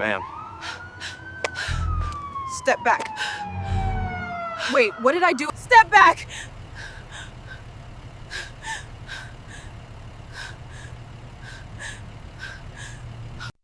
Ma'am. Step back. Wait, what did I do? Step back!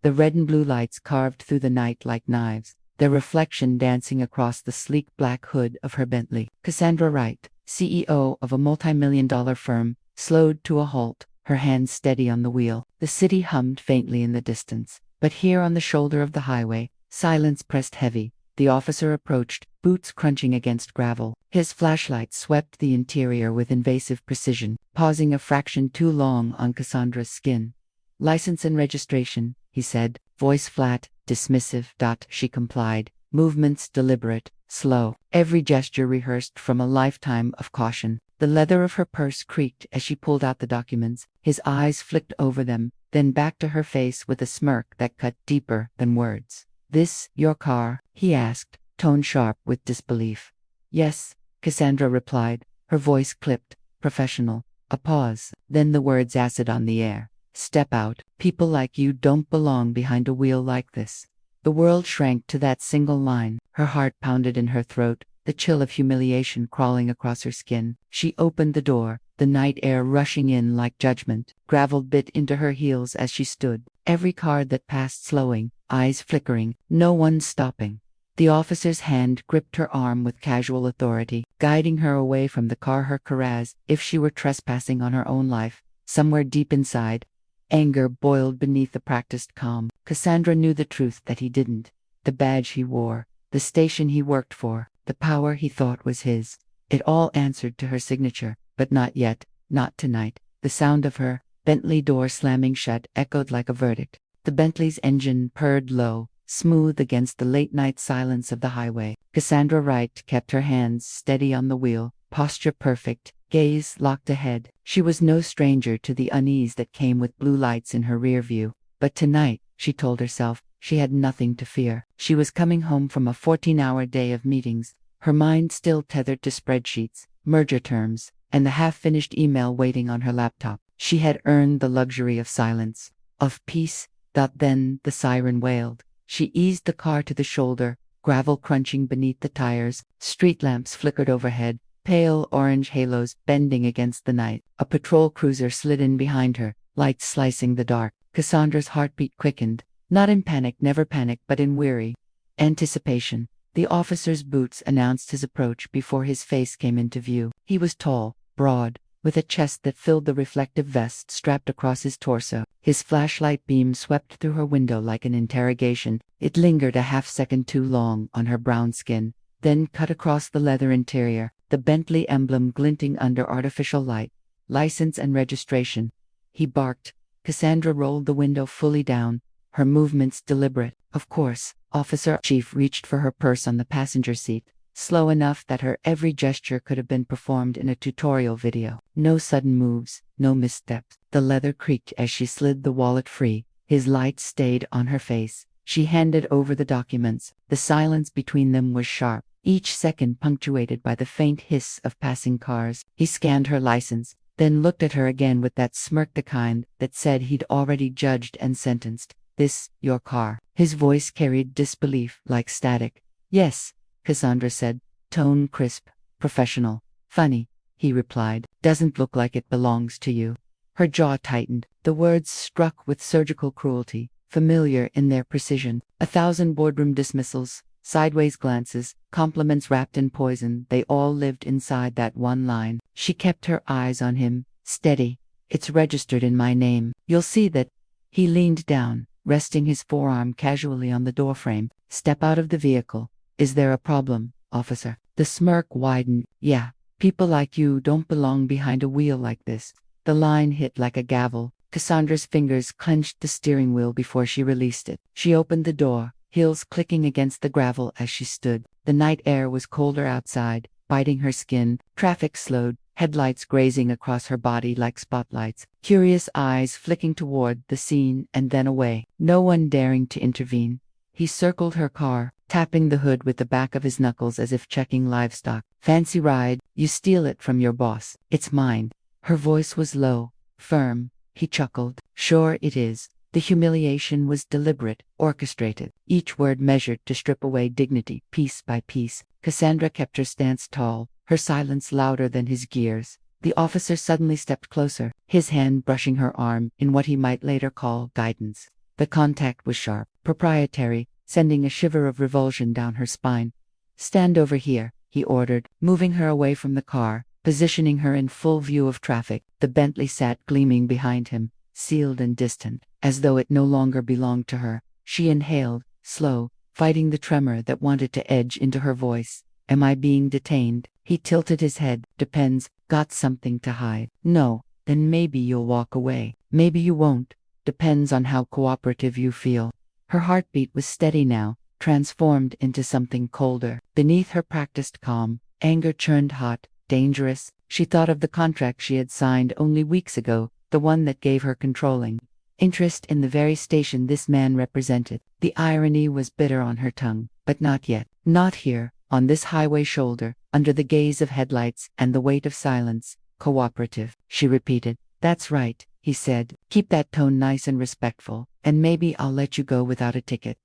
The red and blue lights carved through the night like knives, their reflection dancing across the sleek black hood of her Bentley. Cassandra Wright, CEO of a multi-million-dollar firm, slowed to a halt, her hands steady on the wheel. The city hummed faintly in the distance, but here on the shoulder of the highway, silence pressed heavy. The officer approached, boots crunching against gravel. His flashlight swept the interior with invasive precision, pausing a fraction too long on Cassandra's skin. "License and registration," he said, voice flat, dismissive. She complied, movements deliberate, slow, every gesture rehearsed from a lifetime of caution. The leather of her purse creaked as she pulled out the documents. His eyes flicked over them, then back to her face with a smirk that cut deeper than words. "This your car?" he asked, tone sharp with disbelief. "Yes," Cassandra replied, her voice clipped, professional. A pause, then the words acid on the air. "Step out. People like you don't belong behind a wheel like this." The world shrank to that single line. Her heart pounded in her throat, the chill of humiliation crawling across her skin. She opened the door, the night air rushing in like judgment. Gravel bit into her heels as she stood, every car that passed slowing, eyes flickering, no one stopping. The officer's hand gripped her arm with casual authority, guiding her away from the car, her as if she were trespassing on her own life. Somewhere deep inside, anger boiled beneath the practiced calm. Cassandra knew the truth that he didn't. The badge he wore, the station he worked for, the power he thought was his. It all answered to her signature, but not yet, not tonight. The sound of her Bentley door slamming shut echoed like a verdict. The Bentley's engine purred low, smooth against the late-night silence of the highway. Cassandra Wright kept her hands steady on the wheel, posture perfect, gaze locked ahead. She was no stranger to the unease that came with blue lights in her rear view. But tonight, she told herself, she had nothing to fear. She was coming home from a 14-hour day of meetings, her mind still tethered to spreadsheets, merger terms, and the half-finished email waiting on her laptop. She had earned the luxury of silence, of peace. Then the siren wailed. She eased the car to the shoulder, gravel crunching beneath the tires, street lamps flickered overhead, pale orange halos bending against the night. A patrol cruiser slid in behind her, lights slicing the dark. Cassandra's heartbeat quickened, not in panic, never panic, but in weary anticipation. The officer's boots announced his approach before his face came into view. He was tall, broad, with a chest that filled the reflective vest strapped across his torso. His flashlight beam swept through her window like an interrogation. It lingered a half-second too long on her brown skin, then cut across the leather interior, the Bentley emblem glinting under artificial light. "License and registration," he barked. Cassandra rolled the window fully down, her movements deliberate. "Of course." Officer Chief reached for her purse on the passenger seat, slow enough that her every gesture could have been performed in a tutorial video. No sudden moves, no missteps. The leather creaked as she slid the wallet free. His light stayed on her face. She handed over the documents. The silence between them was sharp, each second punctuated by the faint hiss of passing cars. He scanned her license, then looked at her again with that smirk, the kind that said he'd already judged and sentenced. "This your car?" His voice carried disbelief like static. "Yes," Cassandra said, tone crisp, professional. "Funny," he replied. "Doesn't look like it belongs to you." Her jaw tightened. The words struck with surgical cruelty, familiar in their precision. 1,000 boardroom dismissals, sideways glances, compliments wrapped in poison, they all lived inside that one line. She kept her eyes on him, steady. "It's registered in my name. You'll see that." He leaned down, resting his forearm casually on the doorframe. "Step out of the vehicle." "Is there a problem, officer?" The smirk widened. "Yeah. People like you don't belong behind a wheel like this." The line hit like a gavel. Cassandra's fingers clenched the steering wheel before she released it. She opened the door, heels clicking against the gravel as she stood. The night air was colder outside, biting her skin. Traffic slowed, headlights grazing across her body like spotlights, curious eyes flicking toward the scene and then away. No one daring to intervene. He circled her car, tapping the hood with the back of his knuckles as if checking livestock. "Fancy ride? You steal it from your boss. It's mine." Her voice was low, firm. He chuckled. "Sure it is. The humiliation was deliberate, orchestrated, each word measured to strip away dignity, piece by piece. Cassandra kept her stance tall, her silence louder than his gears. The officer suddenly stepped closer, his hand brushing her arm in what he might later call guidance. The contact was sharp, proprietary, sending a shiver of revulsion down her spine. "Stand over here," he ordered, moving her away from the car, positioning her in full view of traffic. The Bentley sat gleaming behind him, sealed and distant, as though it no longer belonged to her. She inhaled, slow, fighting the tremor that wanted to edge into her voice. "Am I being detained?" He tilted his head. "Depends. Got something to hide?" "No." "Then maybe you'll walk away. Maybe you won't. Depends on how cooperative you feel." Her heartbeat was steady now, transformed into something colder. Beneath her practiced calm, anger churned hot, dangerous. She thought of the contract she had signed only weeks ago, the one that gave her controlling interest in the very station this man represented. The irony was bitter on her tongue. But not yet. Not here, on this highway shoulder, under the gaze of headlights and the weight of silence. "Cooperative," she repeated. "That's right," he said. "Keep that tone nice and respectful, and maybe I'll let you go without a ticket."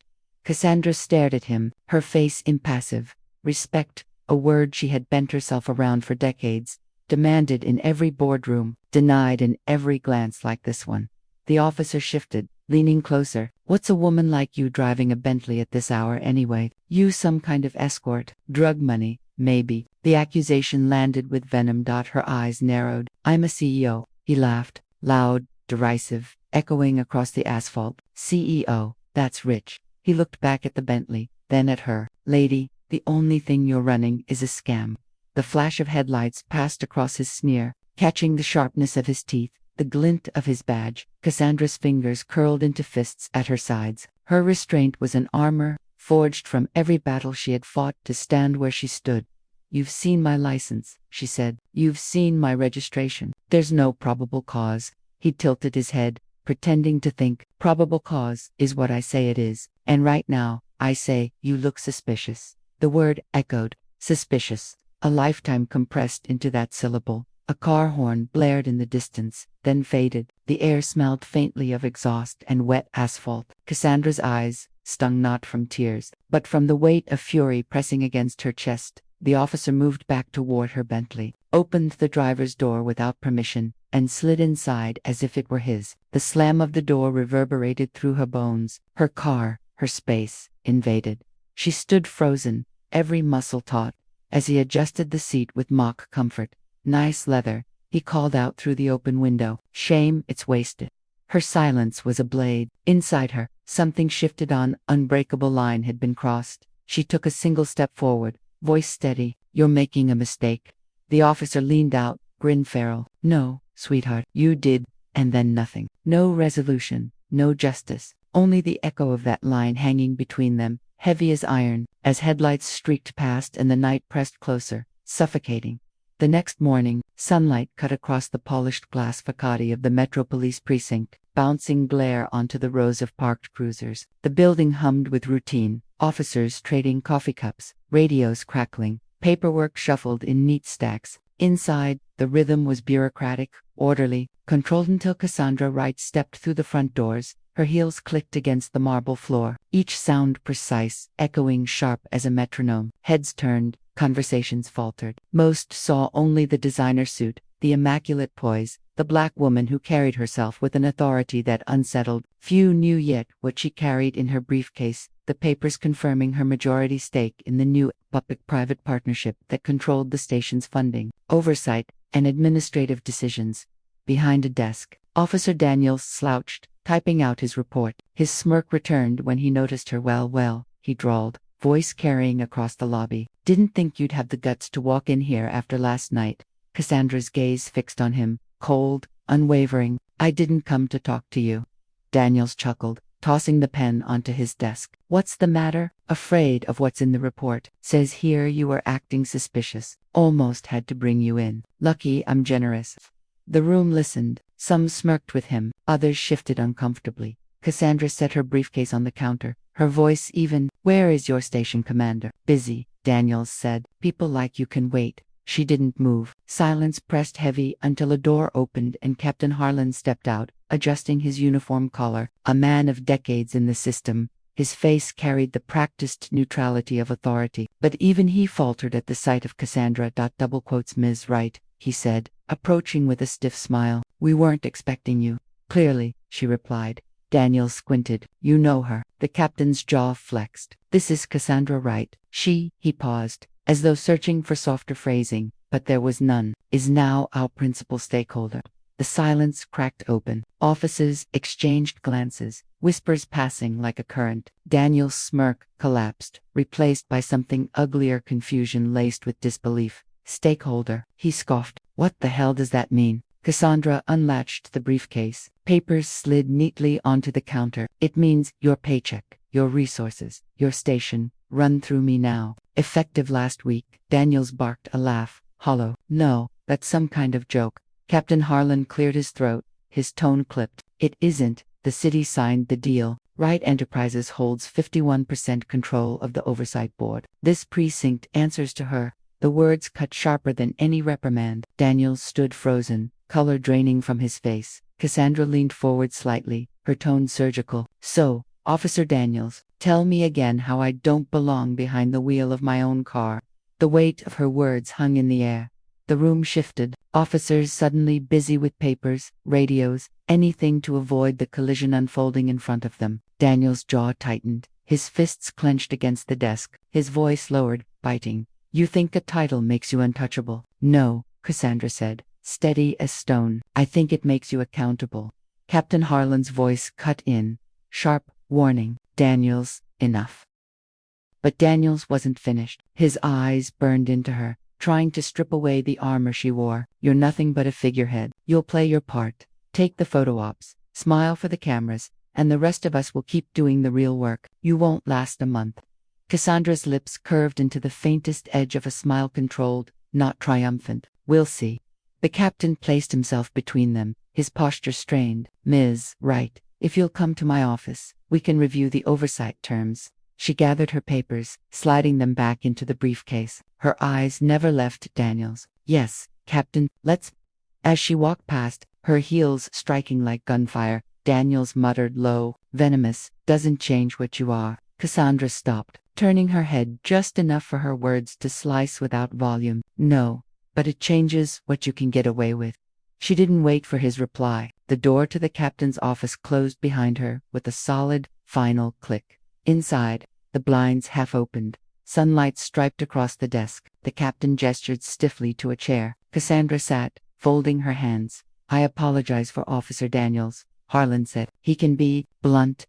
Cassandra stared at him, her face impassive. Respect, a word she had bent herself around for decades, demanded in every boardroom, denied in every glance like this one. The officer shifted, leaning closer. "What's a woman like you driving a Bentley at this hour anyway? You some kind of escort? Drug money, maybe." The accusation landed with venom. Her eyes narrowed. "I'm a CEO." He laughed, loud, derisive, echoing across the asphalt. "CEO, that's rich." He looked back at the Bentley, then at her. "Lady, the only thing you're running is a scam." The flash of headlights passed across his sneer, catching the sharpness of his teeth, the glint of his badge. Cassandra's fingers curled into fists at her sides. Her restraint was an armor, forged from every battle she had fought to stand where she stood. "You've seen my license," she said. "You've seen my registration. There's no probable cause." He tilted his head, pretending to think. "Probable cause is what I say it is. And right now, I say, you look suspicious." The word echoed. Suspicious. A lifetime compressed into that syllable. A car horn blared in the distance, then faded. The air smelled faintly of exhaust and wet asphalt. Cassandra's eyes stung not from tears, but from the weight of fury pressing against her chest. The officer moved back toward her Bentley, opened the driver's door without permission, and slid inside as if it were his. The slam of the door reverberated through her bones. Her car, her space, invaded. She stood frozen, every muscle taut, as he adjusted the seat with mock comfort. "Nice leather," he called out through the open window. "Shame it's wasted." Her silence was a blade. Inside her, something shifted. On unbreakable line had been crossed. She took a single step forward, voice steady. "You're making a mistake." The officer leaned out, grin feral. "No, sweetheart, you did," and then nothing. No resolution, no justice, only the echo of that line hanging between them, heavy as iron, as headlights streaked past and the night pressed closer, suffocating. The next morning, sunlight cut across the polished glass facade of the Metro Police Precinct, bouncing glare onto the rows of parked cruisers. The building hummed with routine, officers trading coffee cups, radios crackling, paperwork shuffled in neat stacks. Inside, the rhythm was bureaucratic, orderly, controlled until Cassandra Wright stepped through the front doors. Her heels clicked against the marble floor, each sound precise, echoing sharp as a metronome. Heads turned, conversations faltered. Most saw only the designer suit, the immaculate poise, the black woman who carried herself with an authority that unsettled. Few knew yet what she carried in her briefcase, the papers confirming her majority stake in the new public-private partnership that controlled the station's funding, oversight, and administrative decisions. Behind a desk, Officer Daniels slouched, typing out his report. His smirk returned when he noticed her. Well, he drawled, voice carrying across the lobby. "Didn't think you'd have the guts to walk in here after last night." Cassandra's gaze fixed on him, cold, unwavering. "I didn't come to talk to you." Daniels chuckled, tossing the pen onto his desk. "What's the matter? Afraid of what's in the report. Says here you were acting suspicious. Almost had to bring you in. Lucky I'm generous." The room listened. Some smirked with him, others shifted uncomfortably. Cassandra set her briefcase on the counter, her voice even. "Where is your station commander?" "Busy," Daniels said. "People like you can wait." She didn't move. Silence pressed heavy until a door opened and Captain Harlan stepped out, adjusting his uniform collar. A man of decades in the system, his face carried the practiced neutrality of authority. But even he faltered at the sight of Cassandra. Ms. Wright, he said, approaching with a stiff smile. We weren't expecting you. Clearly, she replied. Daniels squinted. You know her. The captain's jaw flexed. This is Cassandra Wright. He paused, as though searching for softer phrasing, but there was none. Is now our principal stakeholder. The silence cracked open. Officers exchanged glances, whispers passing like a current. Daniel's smirk collapsed, replaced by something uglier, confusion laced with disbelief. Stakeholder, he scoffed. What the hell does that mean? Cassandra unlatched the briefcase. Papers slid neatly onto the counter. It means your paycheck, your resources, your station, run through me now. Effective last week. Daniels barked a laugh, hollow. No, that's some kind of joke. Captain Harlan cleared his throat, his tone clipped. It isn't. The city signed the deal. Wright Enterprises holds 51% control of the oversight board. This precinct answers to her. The words cut sharper than any reprimand. Daniels stood frozen, color draining from his face. Cassandra leaned forward slightly, her tone surgical. So, Officer Daniels, tell me again how I don't belong behind the wheel of my own car. The weight of her words hung in the air. The room shifted, officers suddenly busy with papers, radios, anything to avoid the collision unfolding in front of them. Daniel's jaw tightened, his fists clenched against the desk, his voice lowered, biting. You think a title makes you untouchable? No, Cassandra said, steady as stone. I think it makes you accountable. Captain Harlan's voice cut in, sharp, warning. Daniels, enough. But Daniels wasn't finished. His eyes burned into her, trying to strip away the armor she wore. You're nothing but a figurehead. You'll play your part. Take the photo ops, smile for the cameras, and the rest of us will keep doing the real work. You won't last a month. Cassandra's lips curved into the faintest edge of a smile, controlled, not triumphant. We'll see. The captain placed himself between them, his posture strained. Ms. Wright, if you'll come to my office, we can review the oversight terms. She gathered her papers, sliding them back into the briefcase. Her eyes never left Daniels. Yes, Captain, let's. As she walked past, her heels striking like gunfire, Daniels muttered low, venomous, doesn't change what you are. Cassandra stopped, turning her head just enough for her words to slice without volume. No, but it changes what you can get away with. She didn't wait for his reply. The door to the captain's office closed behind her with a solid, final click. Inside, the blinds half opened. Sunlight striped across the desk. The captain gestured stiffly to a chair. Cassandra sat, folding her hands. I apologize for Officer Daniels, Harlan said. He can be blunt,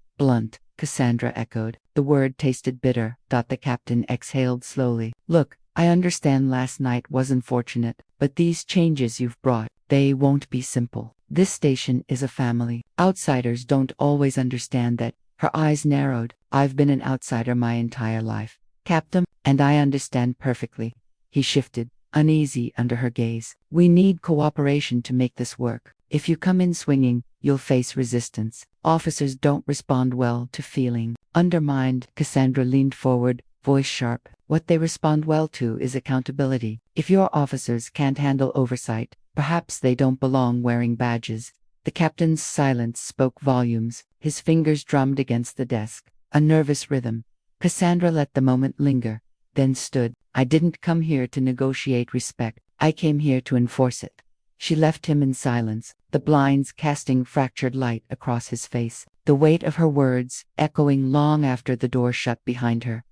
Cassandra echoed. The word tasted bitter. The captain exhaled slowly. Look, I understand last night was unfortunate, but these changes you've brought, they won't be simple. This station is a family. Outsiders don't always understand that. Her eyes narrowed. I've been an outsider my entire life, Captain, and I understand perfectly. He shifted, uneasy under her gaze. We need cooperation to make this work. If you come in swinging, you'll face resistance. Officers don't respond well to feeling undermined. Cassandra leaned forward, voice sharp. What they respond well to is accountability. If your officers can't handle oversight, perhaps they don't belong wearing badges. The captain's silence spoke volumes. His fingers drummed against the desk, a nervous rhythm. Cassandra let the moment linger, then stood. I didn't come here to negotiate respect. I came here to enforce it. She left him in silence, the blinds casting fractured light across his face, the weight of her words echoing long after the door shut behind her.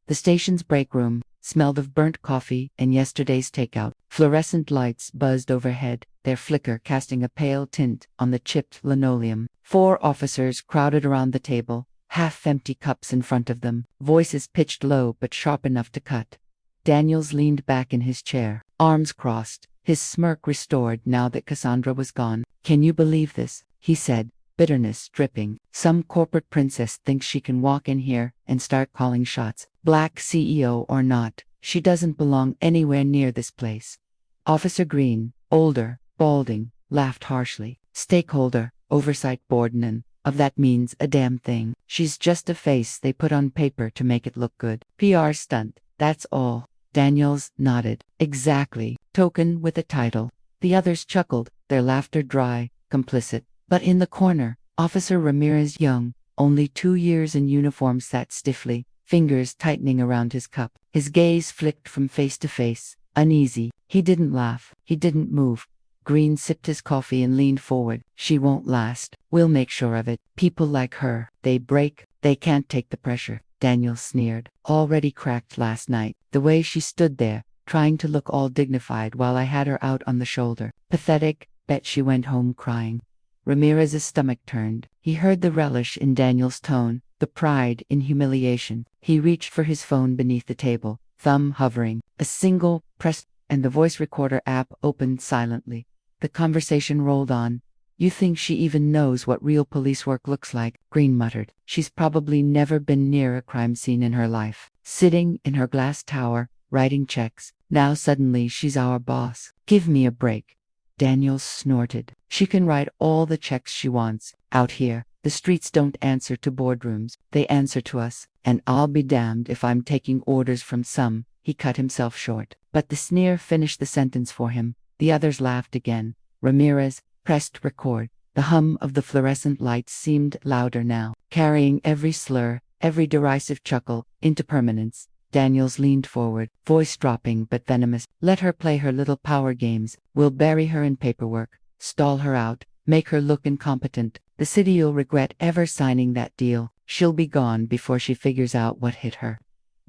The station's break room smelled of burnt coffee and yesterday's takeout. Fluorescent lights buzzed overhead, their flicker casting a pale tint on the chipped linoleum. 4 officers crowded around the table, half-empty cups in front of them, voices pitched low but sharp enough to cut. Daniels leaned back in his chair, arms crossed, his smirk restored now that Cassandra was gone. Can you believe this? He said, bitterness dripping. Some corporate princess thinks she can walk in here and start calling shots. Black CEO or not, she doesn't belong anywhere near this place. Officer Green, older, balding, laughed harshly. Stakeholder, oversight board, none of that means a damn thing. She's just a face they put on paper to make it look good. PR stunt, that's all. Daniels nodded. Exactly. Token with a title. The others chuckled, their laughter dry, complicit. But in the corner, Officer Ramirez, young, only 2 years in uniform, sat stiffly, fingers tightening around his cup. His gaze flicked from face to face, uneasy. He didn't laugh. He didn't move. Green sipped his coffee and leaned forward. She won't last. We'll make sure of it. People like her, they break. They can't take the pressure. Daniel sneered. Already cracked last night. The way she stood there, trying to look all dignified while I had her out on the shoulder. Pathetic. Bet she went home crying. Ramirez's stomach turned. He heard the relish in Daniel's tone, the pride in humiliation. He reached for his phone beneath the table, thumb hovering. A single press, and the voice recorder app opened silently. The conversation rolled on. You think she even knows what real police work looks like? Green muttered. She's probably never been near a crime scene in her life. Sitting in her glass tower, writing checks. Now suddenly she's our boss. Give me a break. Daniel snorted. She can write all the checks she wants. Out here, the streets don't answer to boardrooms. They answer to us. And I'll be damned if I'm taking orders from some. He cut himself short. But the sneer finished the sentence for him. The others laughed again. Ramirez pressed record. The hum of the fluorescent lights seemed louder now, carrying every slur, every derisive chuckle, into permanence. Daniels leaned forward, voice dropping but venomous. Let her play her little power games. We'll bury her in paperwork, stall her out, make her look incompetent. The city'll regret ever signing that deal. She'll be gone before she figures out what hit her.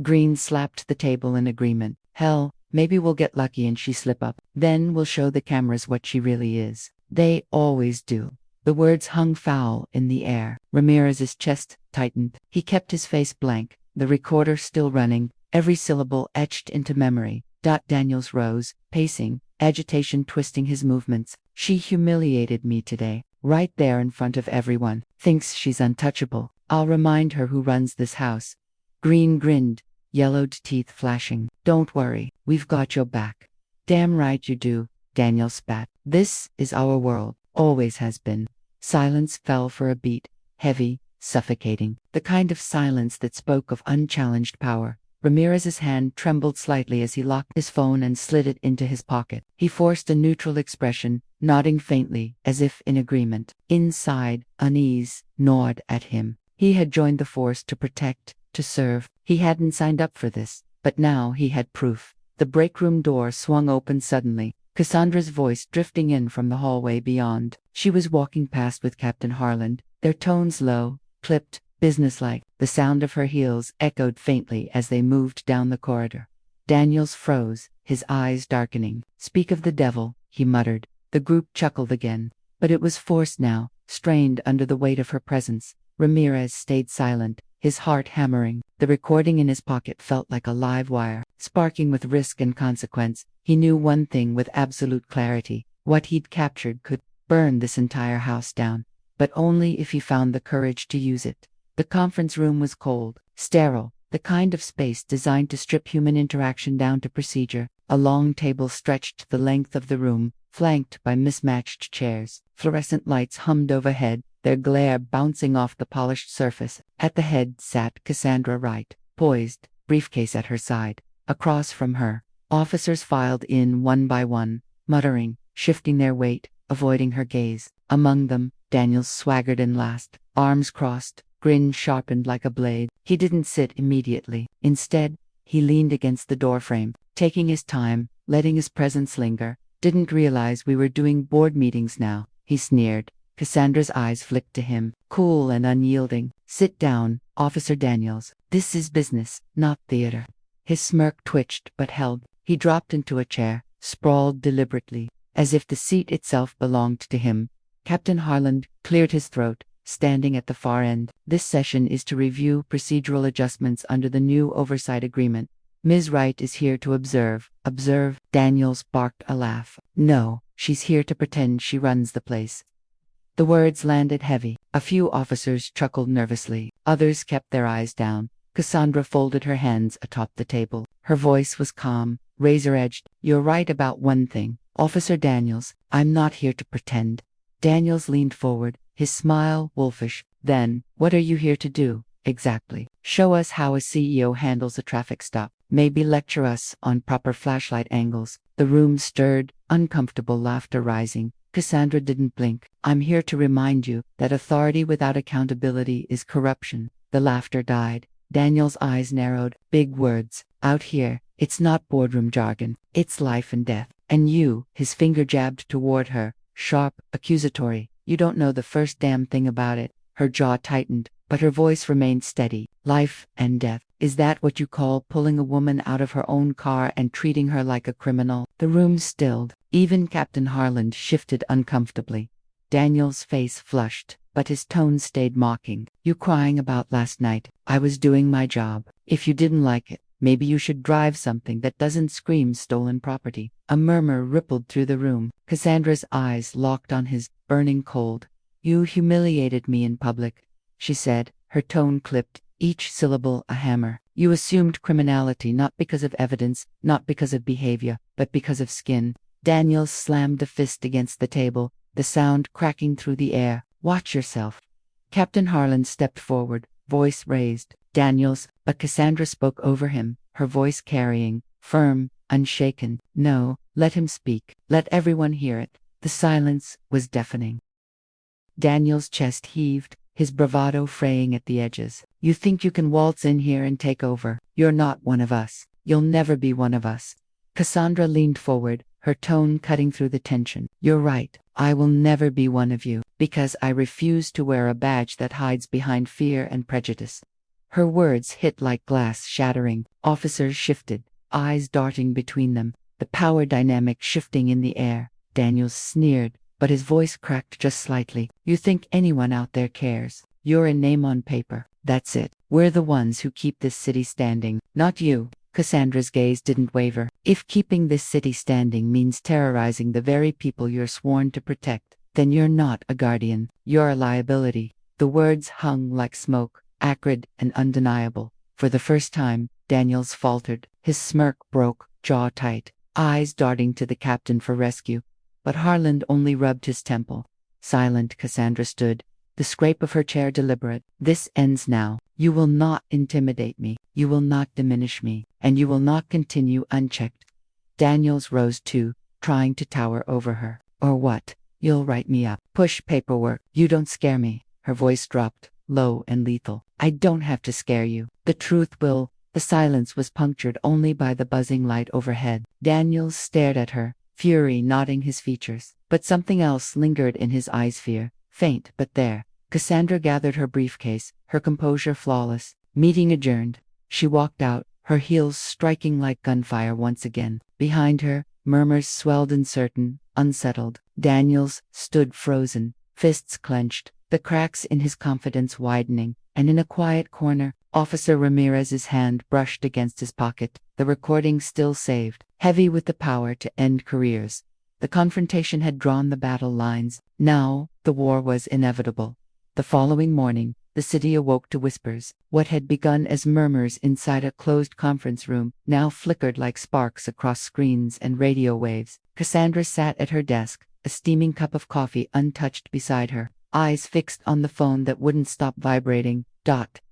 Green slapped the table in agreement. Hell, maybe we'll get lucky and she slip up. Then we'll show the cameras what she really is. They always do. The words hung foul in the air. Ramirez's chest tightened. He kept his face blank, the recorder still running, every syllable etched into memory. Daniels rose, pacing, agitation twisting his movements. She humiliated me today, right there in front of everyone. Thinks she's untouchable. I'll remind her who runs this house. Green grinned, yellowed teeth flashing. Don't worry, we've got your back. Damn right you do, Daniel spat. This is our world, always has been. Silence fell for a beat, heavy, suffocating, the kind of silence that spoke of unchallenged power. Ramirez's hand trembled slightly as he locked his phone and slid it into his pocket. He forced a neutral expression, nodding faintly, as if in agreement. Inside, unease gnawed at him. He had joined the force to protect, to serve. He hadn't signed up for this, but now he had proof. The break room door swung open suddenly, Cassandra's voice drifting in from the hallway beyond. She was walking past with Captain Harland, their tones low, clipped, businesslike. The sound of her heels echoed faintly as they moved down the corridor. Daniels froze, his eyes darkening. Speak of the devil, he muttered. The group chuckled again, but it was forced now, strained under the weight of her presence. Ramirez stayed silent, his heart hammering. The recording in his pocket felt like a live wire, sparking with risk and consequence. He knew one thing with absolute clarity. What he'd captured could burn this entire house down, but only if he found the courage to use it. The conference room was cold, sterile, the kind of space designed to strip human interaction down to procedure. A long table stretched the length of the room, flanked by mismatched chairs. Fluorescent lights hummed overhead, their glare bouncing off the polished surface. At the head sat Cassandra Wright, poised, briefcase at her side. Across from her, officers filed in one by one, muttering, shifting their weight, avoiding her gaze. Among them, Daniels swaggered in last, arms crossed, grin sharpened like a blade. He didn't sit immediately. Instead, he leaned against the doorframe, taking his time, letting his presence linger. Didn't realize we were doing board meetings now, he sneered. Cassandra's eyes flicked to him, cool and unyielding. Sit down, Officer Daniels. This is business, not theater. His smirk twitched but held. He dropped into a chair, sprawled deliberately, as if the seat itself belonged to him. Captain Harland cleared his throat, standing at the far end. This session is to review procedural adjustments under the new oversight agreement. Ms. Wright is here to observe. Observe? Daniels barked a laugh. No, she's here to pretend she runs the place. The words landed heavy. A few officers chuckled nervously. Others kept their eyes down. Cassandra folded her hands atop the table. Her voice was calm, razor-edged. You're right about one thing, Officer Daniels. I'm not here to pretend. Daniels leaned forward, his smile wolfish. Then, what are you here to do, exactly? Show us how a CEO handles a traffic stop. Maybe lecture us on proper flashlight angles. The room stirred, uncomfortable laughter rising. Cassandra didn't blink. I'm here to remind you that authority without accountability is corruption. The laughter died. Daniel's eyes narrowed. Big words. Out here, it's not boardroom jargon. It's life and death. And you, his finger jabbed toward her, sharp, accusatory. You don't know the first damn thing about it. Her jaw tightened, but her voice remained steady. Life and death. Is that what you call pulling a woman out of her own car and treating her like a criminal? The room stilled. Even Captain Harland shifted uncomfortably. Daniel's face flushed, but his tone stayed mocking. You crying about last night? I was doing my job. If you didn't like it, maybe you should drive something that doesn't scream stolen property. A murmur rippled through the room. Cassandra's eyes locked on his, burning cold. You humiliated me in public, she said, her tone clipped, each syllable a hammer. You assumed criminality not because of evidence, not because of behavior, but because of skin. Daniel slammed a fist against the table, the sound cracking through the air. Watch yourself. Captain Harland stepped forward, voice raised. Daniels, but Cassandra spoke over him, her voice carrying, firm, unshaken. No, let him speak. Let everyone hear it. The silence was deafening. Daniel's chest heaved, his bravado fraying at the edges. You think you can waltz in here and take over? You're not one of us. You'll never be one of us. Cassandra leaned forward, her tone cutting through the tension. You're right. I will never be one of you, because I refuse to wear a badge that hides behind fear and prejudice. Her words hit like glass shattering. Officers shifted, eyes darting between them, the power dynamic shifting in the air. Daniels sneered, but his voice cracked just slightly. You think anyone out there cares? You're a name on paper. That's it. We're the ones who keep this city standing, not you. Cassandra's gaze didn't waver. If keeping this city standing means terrorizing the very people you're sworn to protect, then you're not a guardian. You're a liability. The words hung like smoke, acrid and undeniable. For the first time, Daniels faltered. His smirk broke, jaw tight, eyes darting to the captain for rescue. But Harland only rubbed his temple. Silent, Cassandra stood, the scrape of her chair deliberate. This ends now. You will not intimidate me. You will not diminish me. And you will not continue unchecked. Daniels rose too, trying to tower over her. Or what? You'll write me up. Push paperwork. You don't scare me. Her voice dropped, low and lethal. I don't have to scare you. The truth will. The silence was punctured only by the buzzing light overhead. Daniels stared at her, fury knotting his features. But something else lingered in his eyes, fear. Faint, but there. Cassandra gathered her briefcase, her composure flawless. Meeting adjourned. She walked out, her heels striking like gunfire once again. Behind her, murmurs swelled uncertain, unsettled. Daniels stood frozen, fists clenched, the cracks in his confidence widening, and in a quiet corner, Officer Ramirez's hand brushed against his pocket, the recording still saved, heavy with the power to end careers. The confrontation had drawn the battle lines. Now, the war was inevitable. The following morning, the city awoke to whispers. What had begun as murmurs inside a closed conference room now flickered like sparks across screens and radio waves. Cassandra sat at her desk, a steaming cup of coffee untouched beside her, eyes fixed on the phone that wouldn't stop vibrating.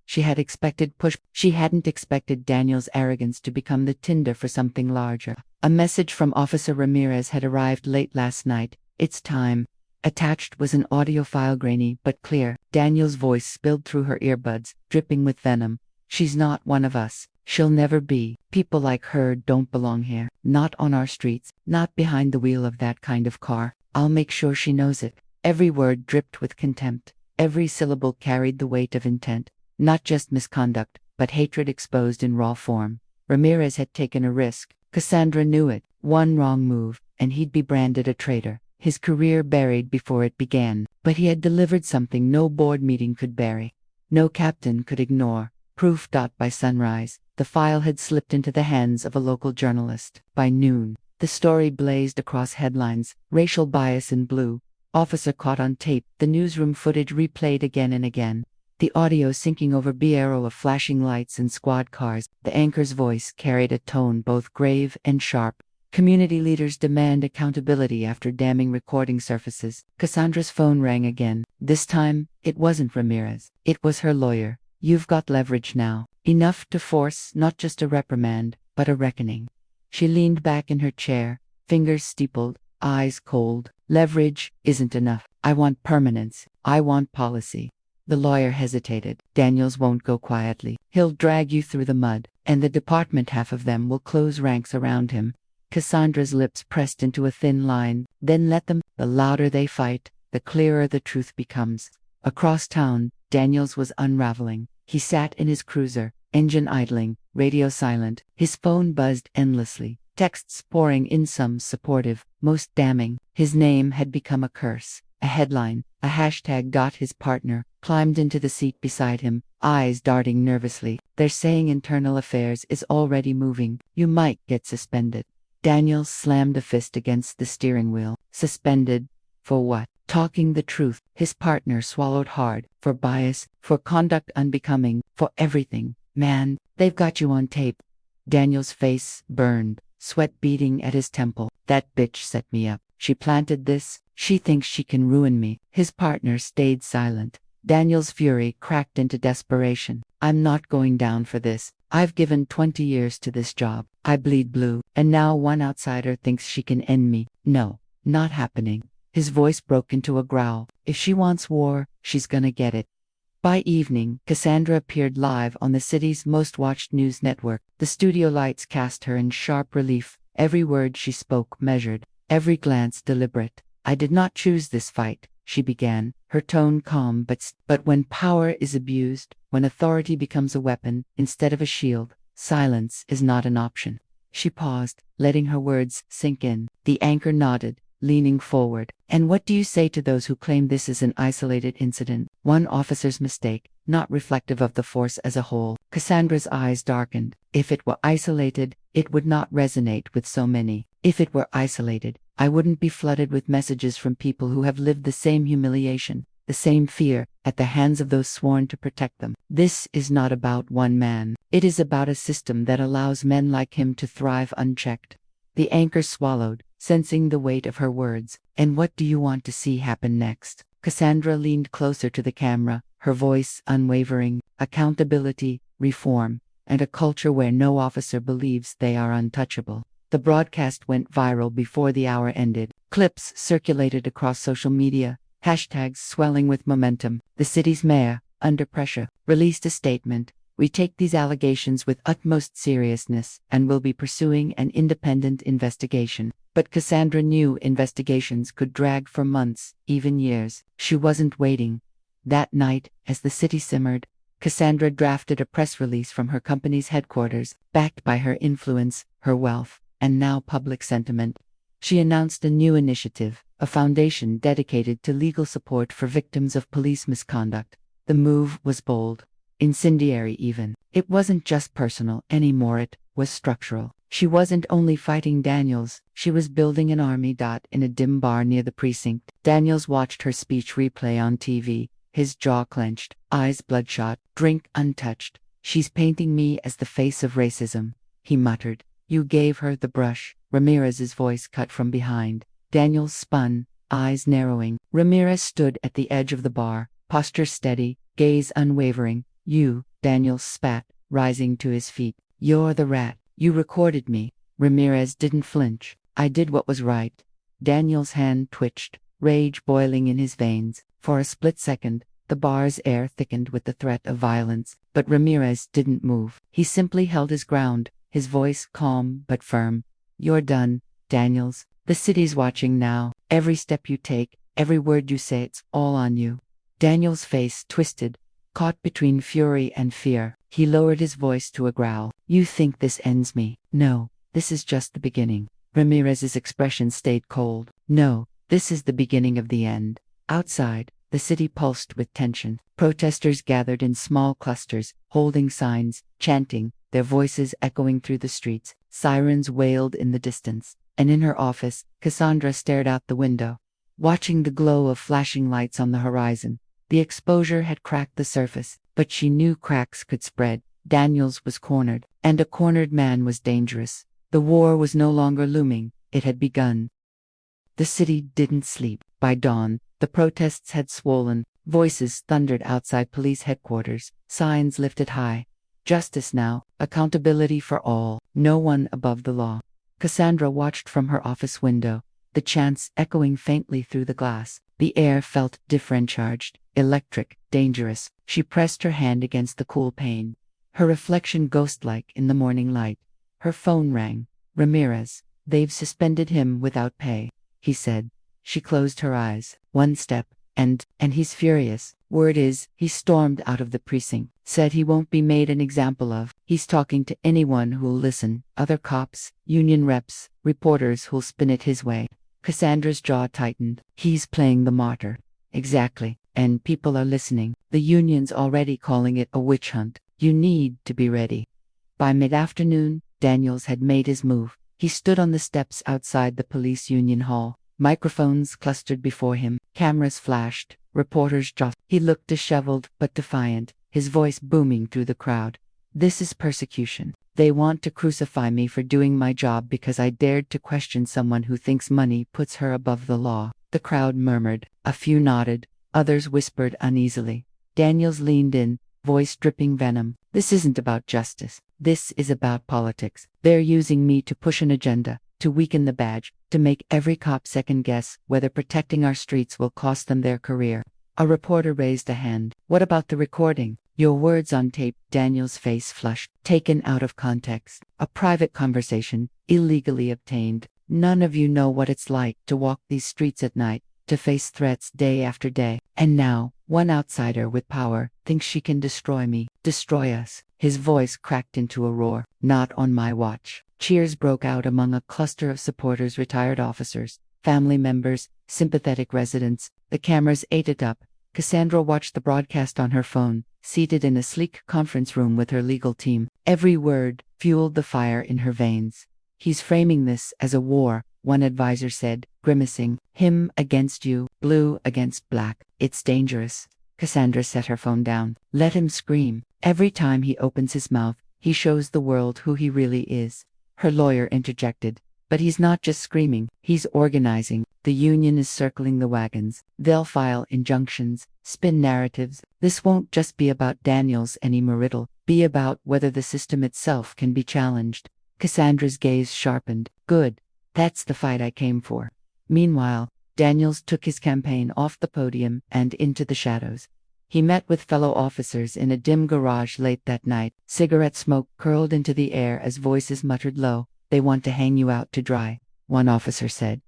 She hadn't expected Daniel's arrogance to become the tinder for something larger. A message from Officer Ramirez had arrived late last night. It's time. Attached was an audio file, grainy but clear. Daniel's voice spilled through her earbuds, dripping with venom. She's not one of us. She'll never be. People like her don't belong here. Not on our streets. Not behind the wheel of that kind of car. I'll make sure she knows it. Every word dripped with contempt. Every syllable carried the weight of intent. Not just misconduct, but hatred exposed in raw form. Ramirez had taken a risk. Cassandra knew it. One wrong move, and he'd be branded a traitor. His career buried before it began. But he had delivered something no board meeting could bury. No captain could ignore. Proof. By sunrise, the file had slipped into the hands of a local journalist. By noon, the story blazed across headlines. Racial bias in blue. Officer caught on tape. The newsroom footage replayed again and again. The audio syncing over B-arrow of flashing lights and squad cars. The anchor's voice carried a tone both grave and sharp. Community leaders demand accountability after damning recording surfaces. Cassandra's phone rang again. This time, it wasn't Ramirez. It was her lawyer. You've got leverage now. Enough to force not just a reprimand, but a reckoning. She leaned back in her chair, fingers steepled, eyes cold. Leverage isn't enough. I want permanence. I want policy. The lawyer hesitated. Daniels won't go quietly. He'll drag you through the mud, and the department, half of them, will close ranks around him. Cassandra's lips pressed into a thin line. Then let them. The louder they fight, the clearer the truth becomes. Across town, Daniels was unraveling. He sat in his cruiser, engine idling, radio silent. His phone buzzed endlessly, texts pouring in, some supportive, most damning. His name had become a curse, a headline, a hashtag. His partner climbed into the seat beside him, eyes darting nervously. They're saying internal affairs is already moving. You might get suspended. Daniels slammed a fist against the steering wheel. Suspended? For what? Talking the truth. His partner swallowed hard. For bias, for conduct unbecoming, for everything. Man, they've got you on tape. Daniel's face burned, sweat beading at his temple. That bitch set me up. She planted this. She thinks she can ruin me. His partner stayed silent. Daniel's fury cracked into desperation. I'm not going down for this. I've given 20 years to this job. I bleed blue, and now one outsider thinks she can end me. No, not happening. His voice broke into a growl. If she wants war, she's gonna get it. By evening, Cassandra appeared live on the city's most watched news network. The studio lights cast her in sharp relief, every word she spoke measured, every glance deliberate. I did not choose this fight, she began, her tone calm, but when power is abused, when authority becomes a weapon instead of a shield, silence is not an option. She paused, letting her words sink in. The anchor nodded, leaning forward. And what do you say to those who claim this is an isolated incident, one officer's mistake, not reflective of the force as a whole? Cassandra's eyes darkened. If it were isolated, it would not resonate with so many. If it were isolated, I wouldn't be flooded with messages from people who have lived the same humiliation, the same fear, at the hands of those sworn to protect them. This is not about one man. It is about a system that allows men like him to thrive unchecked. The anchor swallowed, sensing the weight of her words. And what do you want to see happen next? Cassandra leaned closer to the camera, her voice unwavering. Accountability, reform, and a culture where no officer believes they are untouchable. The broadcast went viral before the hour ended. Clips circulated across social media, hashtags swelling with momentum. The city's mayor, under pressure, released a statement. We take these allegations with utmost seriousness and will be pursuing an independent investigation. But Cassandra knew investigations could drag for months, even years. She wasn't waiting. That night, as the city simmered, Cassandra drafted a press release from her company's headquarters, backed by her influence, her wealth, and now public sentiment. She announced a new initiative, a foundation dedicated to legal support for victims of police misconduct. The move was bold, incendiary even. It wasn't just personal anymore, it was structural. She wasn't only fighting Daniels, she was building an army. In a dim bar near the precinct, Daniels watched her speech replay on TV, his jaw clenched, eyes bloodshot, drink untouched. She's painting me as the face of racism, he muttered. You gave her the brush. Ramirez's voice cut from behind. Daniels spun, eyes narrowing. Ramirez stood at the edge of the bar, posture steady, gaze unwavering. You, Daniels spat, rising to his feet. You're the rat. You recorded me. Ramirez didn't flinch. I did what was right. Daniels' hand twitched, rage boiling in his veins. For a split second, the bar's air thickened with the threat of violence, but Ramirez didn't move. He simply held his ground, his voice calm but firm. You're done, Daniels. The city's watching now. Every step you take, every word you say, it's all on you. Daniels' face twisted, caught between fury and fear. He lowered his voice to a growl. You think this ends me? No, this is just the beginning. Ramirez's expression stayed cold. No, this is the beginning of the end. Outside, the city pulsed with tension. Protesters gathered in small clusters, holding signs, chanting, their voices echoing through the streets. Sirens wailed in the distance. And in her office, Cassandra stared out the window, watching the glow of flashing lights on the horizon. The exposure had cracked the surface, but she knew cracks could spread. Daniels was cornered, and a cornered man was dangerous. The war was no longer looming, it had begun. The city didn't sleep. By dawn, the protests had swollen, voices thundered outside police headquarters, signs lifted high. Justice now, accountability for all, no one above the law. Cassandra watched from her office window. the chants echoing faintly through the glass. The air felt different, charged, electric, dangerous. She pressed her hand against the cool pane. Her reflection ghost-like in the morning light. Her phone rang. Ramirez. They've suspended him without pay, he said. She closed her eyes. One step, and he's furious. Word is, he stormed out of the precinct. Said he won't be made an example of. He's talking to anyone who'll listen. Other cops, union reps, reporters who'll spin it his way. Cassandra's jaw tightened. He's playing the martyr. Exactly. And people are listening. The union's already calling it a witch hunt. You need to be ready. By mid-afternoon, Daniels had made his move. He stood on the steps outside the police union hall. Microphones clustered before him. Cameras flashed. Reporters jostled. He looked disheveled but defiant, his voice booming through the crowd. This is persecution. They want to crucify me for doing my job because I dared to question someone who thinks money puts her above the law. The crowd murmured. A few nodded. Others whispered uneasily. Daniels leaned in, voice dripping venom. This isn't about justice. This is about politics. They're using me to push an agenda, to weaken the badge, to make every cop second guess whether protecting our streets will cost them their career. A reporter raised a hand. What about the recording? Your words on tape. Daniel's face flushed. Taken out of context. A private conversation, illegally obtained. None of you know what it's like to walk these streets at night, to face threats day after day. And now, one outsider with power thinks she can destroy me, destroy us. His voice cracked into a roar. Not on my watch. Cheers broke out among a cluster of supporters, retired officers, family members, sympathetic residents. The cameras ate it up. Cassandra watched the broadcast on her phone, seated in a sleek conference room with her legal team. Every word fueled the fire in her veins. He's framing this as a war, one advisor said, grimacing. Him against you, blue against black. It's dangerous. Cassandra set her phone down. Let him scream. Every time he opens his mouth, he shows the world who he really is. Her lawyer interjected. But he's not just screaming, he's organizing. The union is circling the wagons. They'll file injunctions, spin narratives. This won't just be about Daniels anymore, it'll be about whether the system itself can be challenged. Cassandra's gaze sharpened. Good. That's the fight I came for. Meanwhile, Daniels took his campaign off the podium and into the shadows. He met with fellow officers in a dim garage late that night. Cigarette smoke curled into the air as voices muttered low. They want to hang you out to dry, one officer said.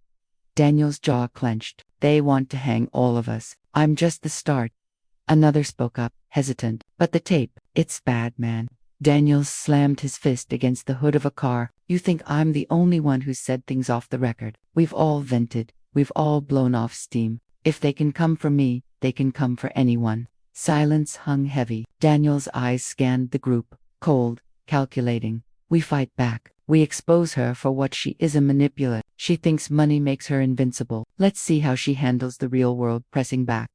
Daniel's jaw clenched. They want to hang all of us. I'm just the start. Another spoke up, hesitant. But the tape, it's bad, man. Daniels slammed his fist against the hood of a car. You think I'm the only one who's said things off the record? We've all vented. We've all blown off steam. If they can come for me, they can come for anyone. Silence hung heavy. Daniel's eyes scanned the group, cold, calculating. We fight back. We expose her for what she is, a manipulator. She thinks money makes her invincible. Let's see how she handles the real world pressing back.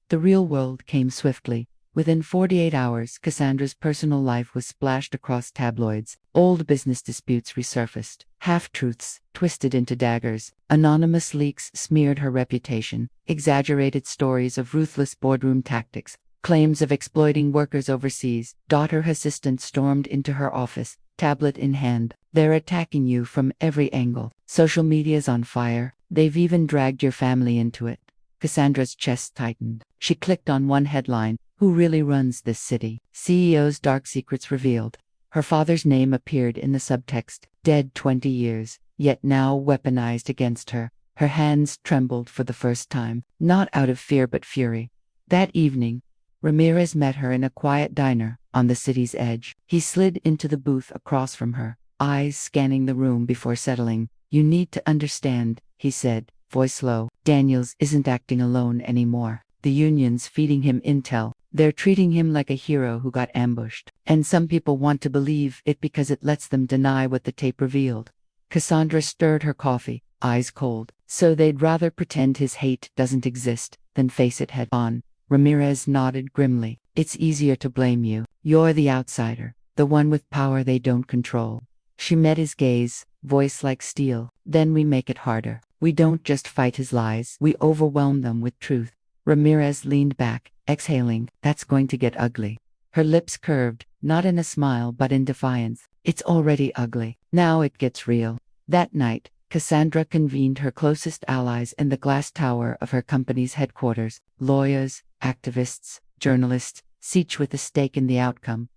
The real world came swiftly. Within 48 hours, Cassandra's personal life was splashed across tabloids. Old business disputes resurfaced. Half-truths, twisted into daggers. Anonymous leaks smeared her reputation. Exaggerated stories of ruthless boardroom tactics. Claims of exploiting workers overseas. Daughter assistant stormed into her office, tablet in hand. They're attacking you from every angle. Social media's on fire. They've even dragged your family into it. Cassandra's chest tightened. She clicked on one headline. Who really runs this city? CEO's dark secrets revealed. Her father's name appeared in the subtext. Dead 20 years, yet now weaponized against her. Her hands trembled for the first time, not out of fear but fury. That evening, Ramirez met her in a quiet diner on the city's edge. He slid into the booth across from her, eyes scanning the room before settling. You need to understand, he said, voice low. Daniels isn't acting alone anymore. The union's feeding him intel. They're treating him like a hero who got ambushed. And some people want to believe it because it lets them deny what the tape revealed. Cassandra stirred her coffee, eyes cold. So they'd rather pretend his hate doesn't exist than face it head on. Ramirez nodded grimly. It's easier to blame you. You're the outsider, the one with power they don't control. She met his gaze, voice like steel. Then we make it harder. We don't just fight his lies, we overwhelm them with truth. Ramirez leaned back, exhaling. That's going to get ugly. Her lips curved, not in a smile but in defiance. It's already ugly. Now it gets real. That night, Cassandra convened her closest allies in the glass tower of her company's headquarters: lawyers, activists, journalists, each with a stake in the outcome.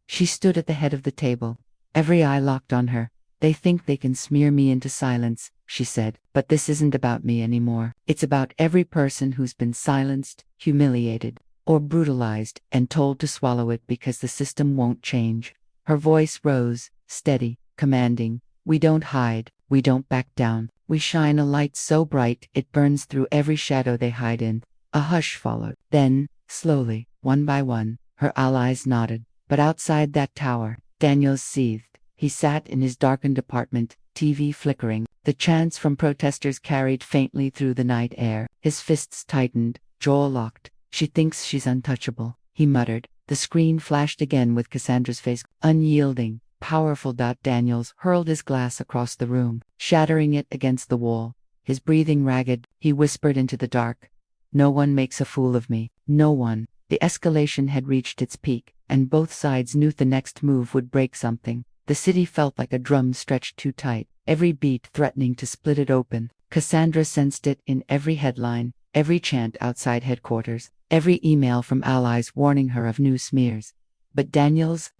She stood at the head of the table, every eye locked on her. "They think they can smear me into silence," she said, "but this isn't about me anymore. It's about every person who's been silenced, humiliated, or brutalized and told to swallow it because the system won't change." Her voice rose, steady, commanding. "We don't hide, we don't back down. We shine a light so bright it burns through every shadow they hide in." A hush followed. Then, slowly, one by one, her allies nodded. But outside that tower, Daniels seethed. He sat in his darkened apartment, TV flickering. The chants from protesters carried faintly through the night air. His fists tightened, jaw locked. "She thinks she's untouchable," he muttered. The screen flashed again with Cassandra's face, unyielding, powerful. Daniels hurled his glass across the room, shattering it against the wall. His breathing ragged, he whispered into the dark, "No one makes a fool of me. No one." The escalation had reached its peak, and both sides knew the next move would break something. The city felt like a drum stretched too tight, every beat threatening to split it open. Cassandra sensed it in every headline, every chant outside headquarters, every email from allies warning her of new smears. But Daniels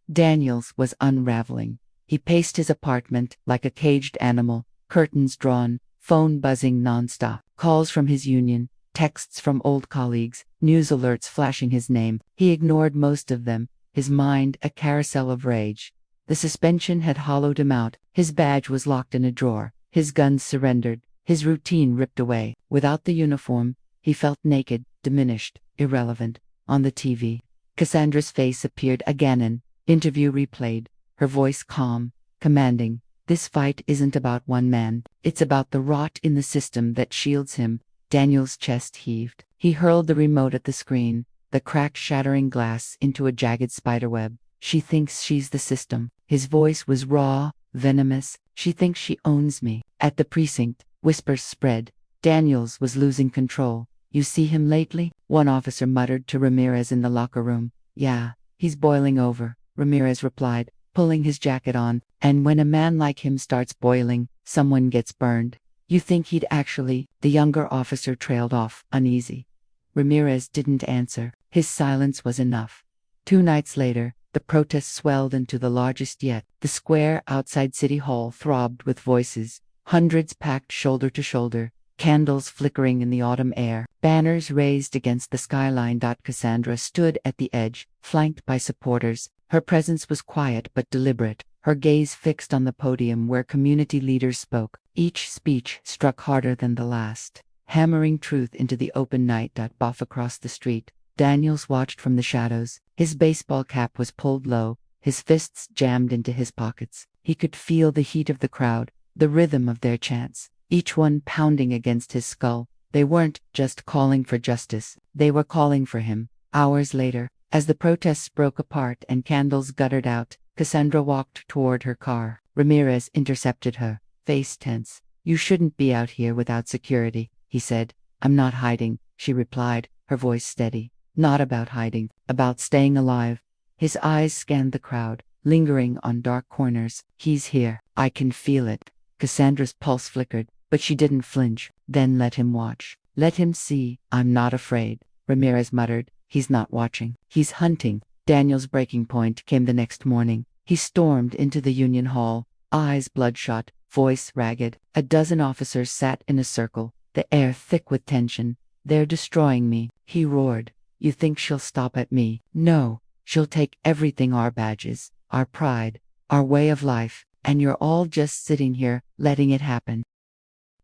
was unraveling. He paced his apartment like a caged animal, curtains drawn, phone buzzing nonstop, calls from his union, texts from old colleagues, news alerts flashing his name. He ignored most of them, his mind a carousel of rage. The suspension had hollowed him out. His badge was locked in a drawer, his guns surrendered, his routine ripped away. Without the uniform, he felt naked, diminished, irrelevant. On the TV, Cassandra's face appeared again. Interview replayed, her voice calm, commanding. "This fight isn't about one man. It's about the rot in the system that shields him." Daniel's chest heaved. He hurled the remote at the screen, the crack shattering glass into a jagged spiderweb. "She thinks she's the system." His voice was raw, venomous. "She thinks she owns me." At the precinct, whispers spread. Daniels was losing control. "You see him lately?" one officer muttered to Ramirez in the locker room. "Yeah, he's boiling over," Ramirez replied, pulling his jacket on. "And when a man like him starts boiling, someone gets burned." "You think he'd actually?" The younger officer trailed off, uneasy. Ramirez didn't answer. His silence was enough. 2 nights later, the protests swelled into the largest yet. The square outside City Hall throbbed with voices, hundreds packed shoulder to shoulder, candles flickering in the autumn air, banners raised against the skyline. Cassandra stood at the edge, flanked by supporters. Her presence was quiet but deliberate, her gaze fixed on the podium where community leaders spoke. Each speech struck harder than the last, hammering truth into the open night. Off across the street, Daniels watched from the shadows. His baseball cap was pulled low, his fists jammed into his pockets. He could feel the heat of the crowd, the rhythm of their chants, each one pounding against his skull. They weren't just calling for justice, they were calling for him. Hours later, as the protests broke apart and candles guttered out, Cassandra walked toward her car. Ramirez intercepted her, face tense. "You shouldn't be out here without security," he said. "I'm not hiding," she replied, her voice steady. "Not about hiding, about staying alive." His eyes scanned the crowd, lingering on dark corners. "He's here. I can feel it." Cassandra's pulse flickered, but she didn't flinch. "Then let him watch. Let him see." "I'm not afraid," Ramirez muttered. "He's not watching. He's hunting." Daniel's breaking point came the next morning. He stormed into the Union Hall, eyes bloodshot, voice ragged. A dozen officers sat in a circle, the air thick with tension. "They're destroying me," he roared. "You think she'll stop at me? No. She'll take everything: our badges, our pride, our way of life, and you're all just sitting here, letting it happen."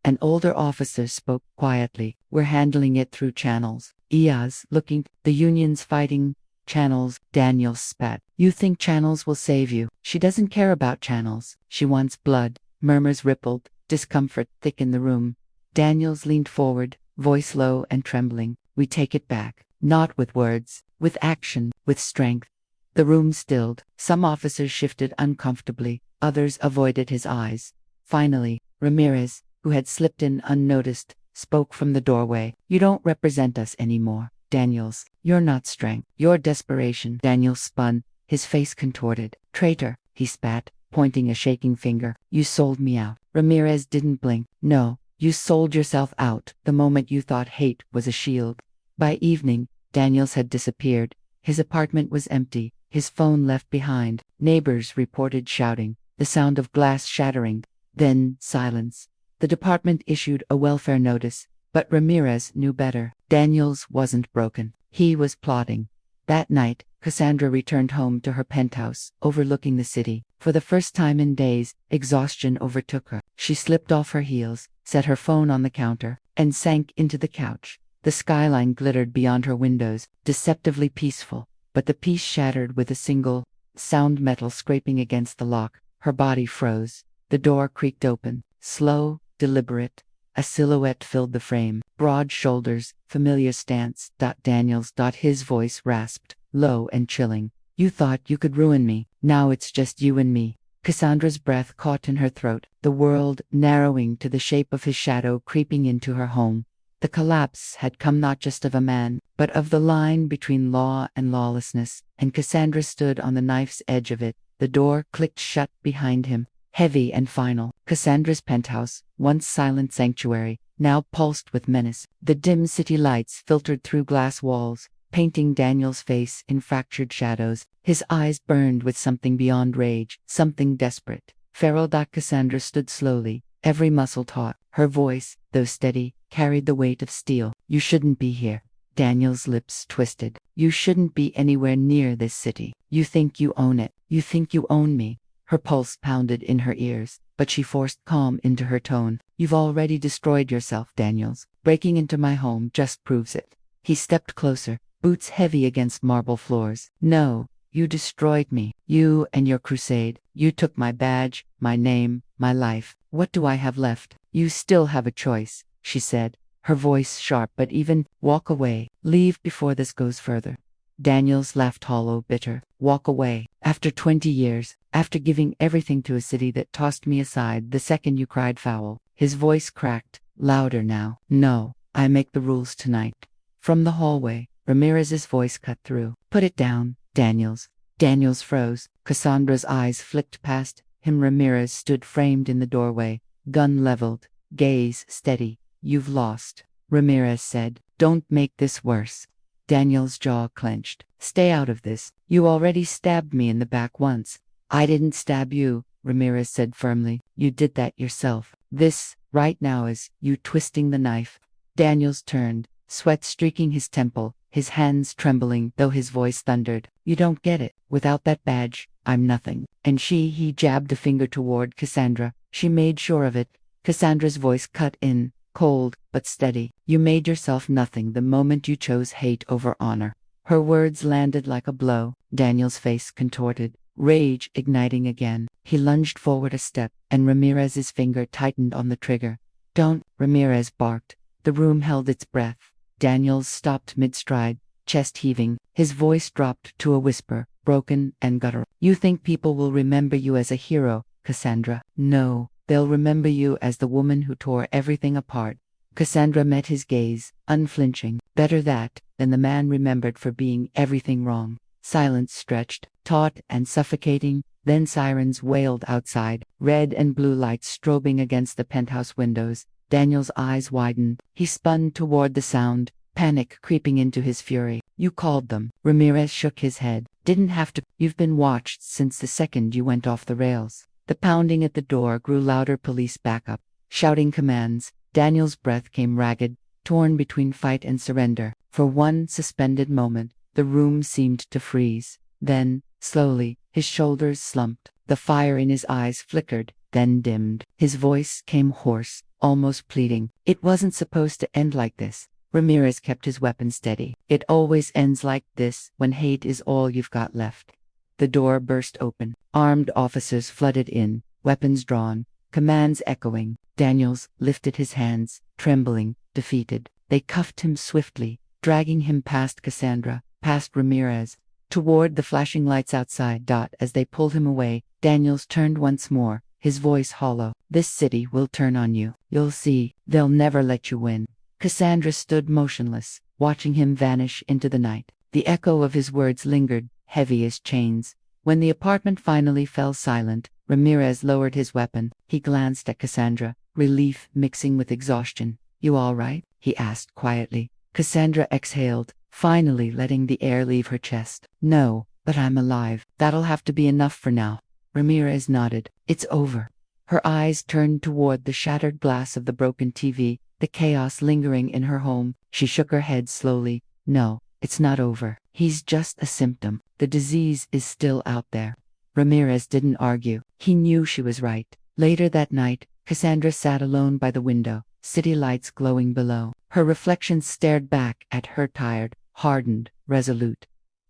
An older officer spoke quietly. "We're handling it through channels." "IA's looking, the union's fighting." "Channels," Daniel spat. "You think channels will save you? She doesn't care about channels. She wants blood." Murmurs rippled, discomfort thick in the room. Daniels leaned forward, voice low and trembling. "We take it back. Not with words, with action, with strength." The room stilled. Some officers shifted uncomfortably, others avoided his eyes. Finally, Ramirez, who had slipped in unnoticed, spoke from the doorway. "You don't represent us anymore, Daniels. You're not strength, you're desperation." Daniels spun, his face contorted. "Traitor," he spat. pointing a shaking finger. You sold me out. Ramirez didn't blink. No, you sold yourself out the moment you thought hate was a shield. By evening, Daniels had disappeared. His apartment was empty, his phone left behind. Neighbors reported shouting, the sound of glass shattering. Then silence. The department issued a welfare notice, but Ramirez knew better. Daniels wasn't broken. He was plotting. That night, Cassandra returned home to her penthouse, overlooking the city. For the first time in days, exhaustion overtook her. She slipped off her heels, set her phone on the counter, and sank into the couch. The skyline glittered beyond her windows, deceptively peaceful, but the peace shattered with a single sound, metal scraping against the lock. Her body froze. The door creaked open, slow, deliberate. A silhouette filled the frame, broad shoulders, familiar stance. Daniels. His voice rasped, low and chilling. You thought you could ruin me. Now it's just you and me. Cassandra's breath caught in her throat, the world narrowing to the shape of his shadow creeping into her home. The collapse had come not just of a man, but of the line between law and lawlessness, and Cassandra stood on the knife's edge of it. The door clicked shut behind him, heavy and final. Cassandra's penthouse, once silent sanctuary, now pulsed with menace. The dim city lights filtered through glass walls, painting Daniel's face in fractured shadows. His eyes burned with something beyond rage, something desperate. Feral. Cassandra stood slowly, every muscle taut. Her voice, though steady, carried the weight of steel. You shouldn't be here. Daniel's lips twisted. You shouldn't be anywhere near this city. You think you own it. You think you own me. Her pulse pounded in her ears, but she forced calm into her tone. You've already destroyed yourself, Daniels. Breaking into my home just proves it. He stepped closer, boots heavy against marble floors. No, you destroyed me. You and your crusade. You took my badge, my name, my life. What do I have left? You still have a choice, she said, her voice sharp but even. Walk away. Leave before this goes further. Daniels laughed hollow, bitter. Walk away. After 20 years, after giving everything to a city that tossed me aside the second you cried foul. His voice cracked, louder now. No, I make the rules tonight. From the hallway, Ramirez's voice cut through. Put it down, Daniels. Daniels froze. Cassandra's eyes flicked past him. Ramirez stood framed in the doorway, gun leveled, gaze steady. You've lost, Ramirez said. Don't make this worse. Daniel's jaw clenched. Stay out of this. You already stabbed me in the back once. I didn't stab you, Ramirez said firmly. You did that yourself. This, right now, is you twisting the knife. Daniels turned, sweat streaking his temple, his hands trembling, though his voice thundered. You don't get it. Without that badge, I'm nothing. And he jabbed a finger toward Cassandra. She made sure of it. Cassandra's voice cut in, cold but steady. You made yourself nothing the moment you chose hate over honor. Her words landed like a blow. Daniel's face contorted, rage igniting again. He lunged forward a step, and Ramirez's finger tightened on the trigger. Don't, Ramirez barked. The room held its breath. Daniels stopped mid-stride, chest heaving. His voice dropped to a whisper, broken and guttural. You think people will remember you as a hero, Cassandra? No, they'll remember you as the woman who tore everything apart. Cassandra met his gaze, unflinching. Better that than the man remembered for being everything wrong. Silence stretched, taut and suffocating. Then sirens wailed outside, red and blue lights strobing against the penthouse windows. Daniel's eyes widened. He spun toward the sound, panic creeping into his fury. You called them. Ramirez shook his head. Didn't have to. You've been watched since the second you went off the rails. The pounding at the door grew louder. Police backup, shouting commands. Daniel's breath came ragged, torn between fight and surrender. For one suspended moment, the room seemed to freeze. Then, slowly, his shoulders slumped. The fire in his eyes flickered, then dimmed. His voice came hoarse, almost pleading. It wasn't supposed to end like this. Ramirez kept his weapon steady. It always ends like this, when hate is all you've got left. The door burst open. Armed officers flooded in, weapons drawn, commands echoing. Daniels lifted his hands, trembling, defeated. They cuffed him swiftly, dragging him past Cassandra, past Ramirez, toward the flashing lights outside. As they pulled him away, Daniels turned once more, his voice hollow. This city will turn on you. You'll see. They'll never let you win. Cassandra stood motionless, watching him vanish into the night. The echo of his words lingered, heavy as chains. When the apartment finally fell silent, Ramirez lowered his weapon. He glanced at Cassandra, relief mixing with exhaustion. "You all right?" he asked quietly. Cassandra exhaled, finally letting the air leave her chest. "No, but I'm alive. That'll have to be enough for now." Ramirez nodded. "It's over." Her eyes turned toward the shattered glass of the broken TV, the chaos lingering in her home. She shook her head slowly. "No, it's not over. He's just a symptom. The disease is still out there." Ramirez didn't argue. He knew she was right. Later that night, Cassandra sat alone by the window, city lights glowing below. Her reflection stared back at her tired, hardened, resolute.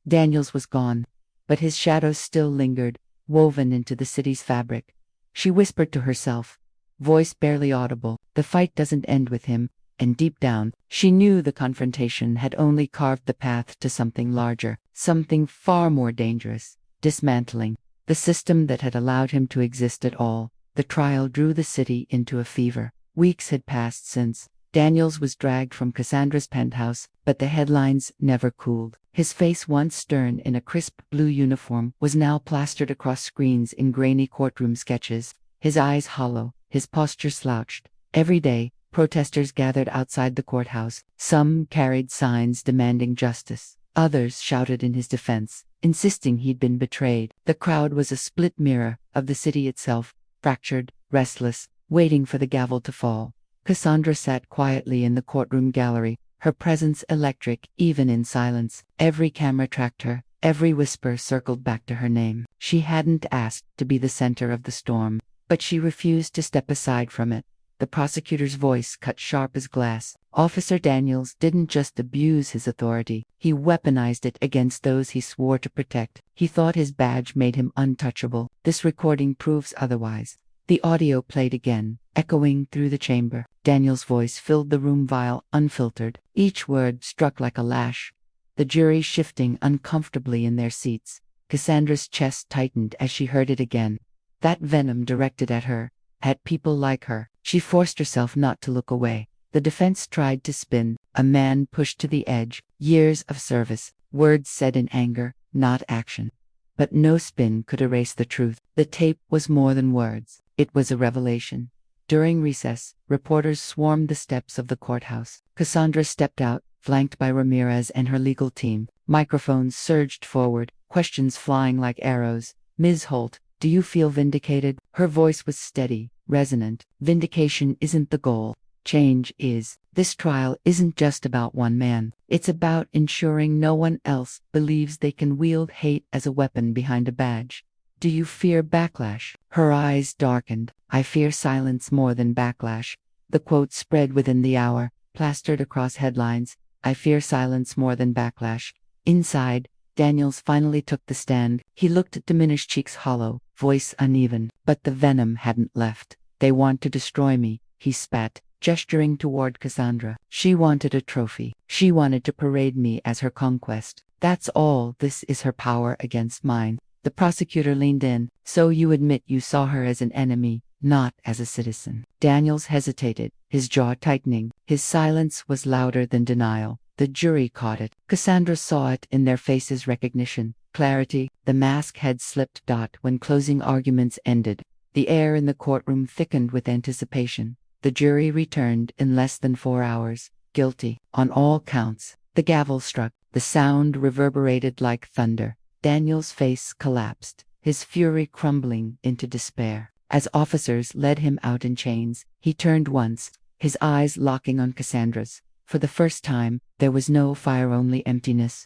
Daniels was gone, but his shadow still lingered, woven into the city's fabric. She whispered to herself, voice barely audible, "The fight doesn't end with him," and deep down, she knew the confrontation had only carved the path to something larger, something far more dangerous. Dismantling the system that had allowed him to exist at all. The trial drew the city into a fever. Weeks had passed since Daniels was dragged from Cassandra's penthouse, but the headlines never cooled. His face, once stern in a crisp blue uniform, was now plastered across screens in grainy courtroom sketches, his eyes hollow, his posture slouched. Every day, protesters gathered outside the courthouse. Some carried signs demanding justice. Others shouted in his defense, insisting he'd been betrayed. The crowd was a split mirror of the city itself, fractured, restless, waiting for the gavel to fall. Cassandra sat quietly in the courtroom gallery, her presence electric even in silence. Every camera tracked her, every whisper circled back to her name. She hadn't asked to be the center of the storm, but she refused to step aside from it. The prosecutor's voice cut sharp as glass. Officer Daniels didn't just abuse his authority, he weaponized it against those he swore to protect. He thought his badge made him untouchable. This recording proves otherwise. The audio played again, echoing through the chamber. Daniel's voice filled the room vile, unfiltered. Each word struck like a lash. The jury shifting uncomfortably in their seats. Cassandra's chest tightened as she heard it again. That venom directed at her, at people like her. She forced herself not to look away. The defense tried to spin. A man pushed to the edge. Years of service. Words said in anger, not action. But no spin could erase the truth. The tape was more than words. It was a revelation. During recess, reporters swarmed the steps of the courthouse. Cassandra stepped out, flanked by Ramirez and her legal team. Microphones surged forward, questions flying like arrows. "Ms. Holt, do you feel vindicated?" Her voice was steady, resonant. "Vindication isn't the goal. Change is. This trial isn't just about one man. It's about ensuring no one else believes they can wield hate as a weapon behind a badge." "Do you fear backlash?" Her eyes darkened. "I fear silence more than backlash." The quote spread within the hour, plastered across headlines. "I fear silence more than backlash." Inside, Daniels finally took the stand. He looked at diminished cheeks hollow, voice uneven. "But the venom hadn't left. They want to destroy me," he spat, gesturing toward Cassandra. "She wanted a trophy. She wanted to parade me as her conquest. That's all. This is her power against mine." The prosecutor leaned in. "So you admit you saw her as an enemy, not as a citizen?" Daniels hesitated, his jaw tightening. His silence was louder than denial. The jury caught it. Cassandra saw it in their faces. Recognition, clarity. The mask had slipped. When closing arguments ended, the air in the courtroom thickened with anticipation. The jury returned in less than 4 hours. Guilty on all counts. The gavel struck. The sound reverberated like thunder. Daniel's face collapsed, his fury crumbling into despair. As officers led him out in chains, he turned once, his eyes locking on Cassandra's. For the first time, there was no fire, only emptiness.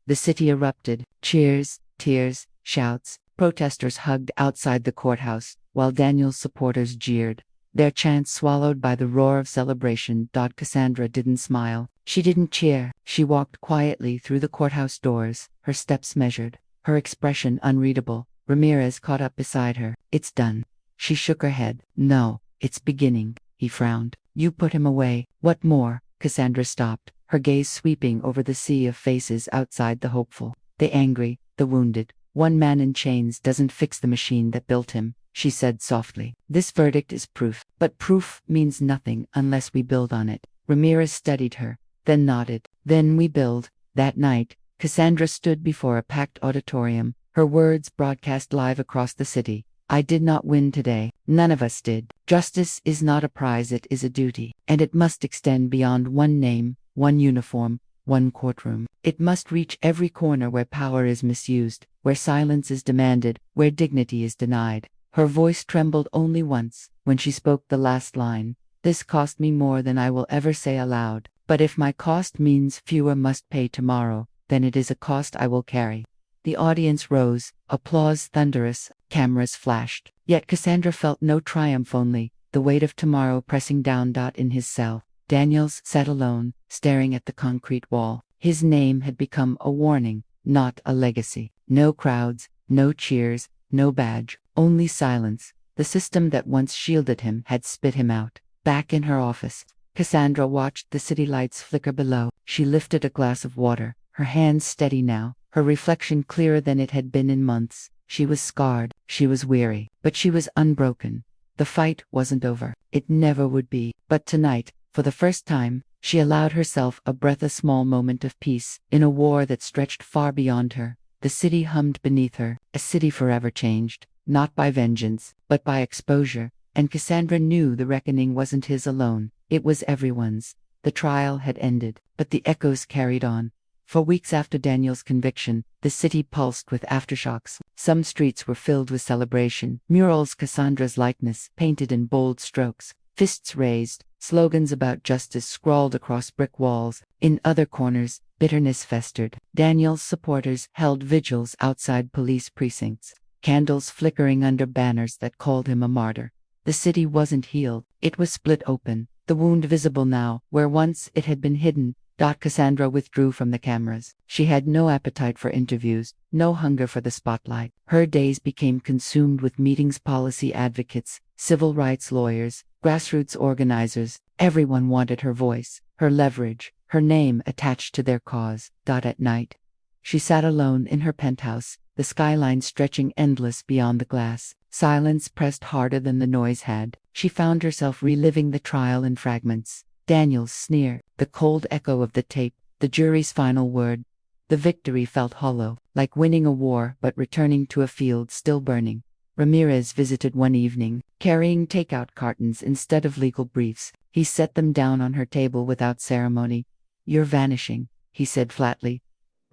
The city erupted. Cheers, tears, shouts. Protesters hugged outside the courthouse, while Daniel's supporters jeered, their chants swallowed by the roar of celebration. Cassandra didn't smile. She didn't cheer. She walked quietly through the courthouse doors, her steps measured, her expression unreadable. Ramirez caught up beside her. "It's done." She shook her head. "No, it's beginning." He frowned. "You put him away. What more?" Cassandra stopped, her gaze sweeping over the sea of faces outside, the hopeful, the angry, the wounded. "One man in chains doesn't fix the machine that built him," she said softly. "This verdict is proof, but proof means nothing unless we build on it." Ramirez studied her, then nodded. "Then we build." That night, Cassandra stood before a packed auditorium, her words broadcast live across the city. I did not win today. None of us did. Justice is not a prize, it is a duty. And it must extend beyond one name, one uniform, one courtroom. It must reach every corner where power is misused, where silence is demanded, where dignity is denied. Her voice trembled only once, when she spoke the last line. This cost me more than I will ever say aloud. But if my cost means fewer must pay tomorrow, then it is a cost I will carry. The audience rose, applause thunderous, cameras flashed. Yet Cassandra felt no triumph, only the weight of tomorrow pressing down. In his cell, Daniels sat alone, staring at the concrete wall. His name had become a warning, not a legacy. No crowds, no cheers, no badge, only silence. The system that once shielded him had spit him out. Back in her office, Cassandra watched the city lights flicker below. She lifted a glass of water, her hands steady now, her reflection clearer than it had been in months. She was scarred, she was weary, but she was unbroken. The fight wasn't over. It never would be. But tonight, for the first time, she allowed herself a small moment of peace. In a war that stretched far beyond her, the city hummed beneath her, a city forever changed, not by vengeance, but by exposure. And Cassandra knew the reckoning wasn't his alone, it was everyone's. The trial had ended, but the echoes carried on. For weeks after Daniel's conviction, the city pulsed with aftershocks. Some streets were filled with celebration, murals Cassandra's likeness painted in bold strokes, fists raised, slogans about justice scrawled across brick walls. In other corners, bitterness festered. Daniel's supporters held vigils outside police precincts, candles flickering under banners that called him a martyr. The city wasn't healed, it was split open, the wound visible now, where once it had been hidden. Cassandra withdrew from the cameras. She had no appetite for interviews, no hunger for the spotlight. Her days became consumed with meetings, policy advocates, civil rights lawyers, grassroots organizers. Everyone wanted her voice, her leverage, her name attached to their cause. At night, she sat alone in her penthouse, the skyline stretching endless beyond the glass. Silence pressed harder than the noise had. She found herself reliving the trial in fragments. Daniel's sneer, the cold echo of the tape, the jury's final word. The victory felt hollow, like winning a war but returning to a field still burning. Ramirez visited one evening, carrying takeout cartons instead of legal briefs. He set them down on her table without ceremony. "You're vanishing," he said flatly.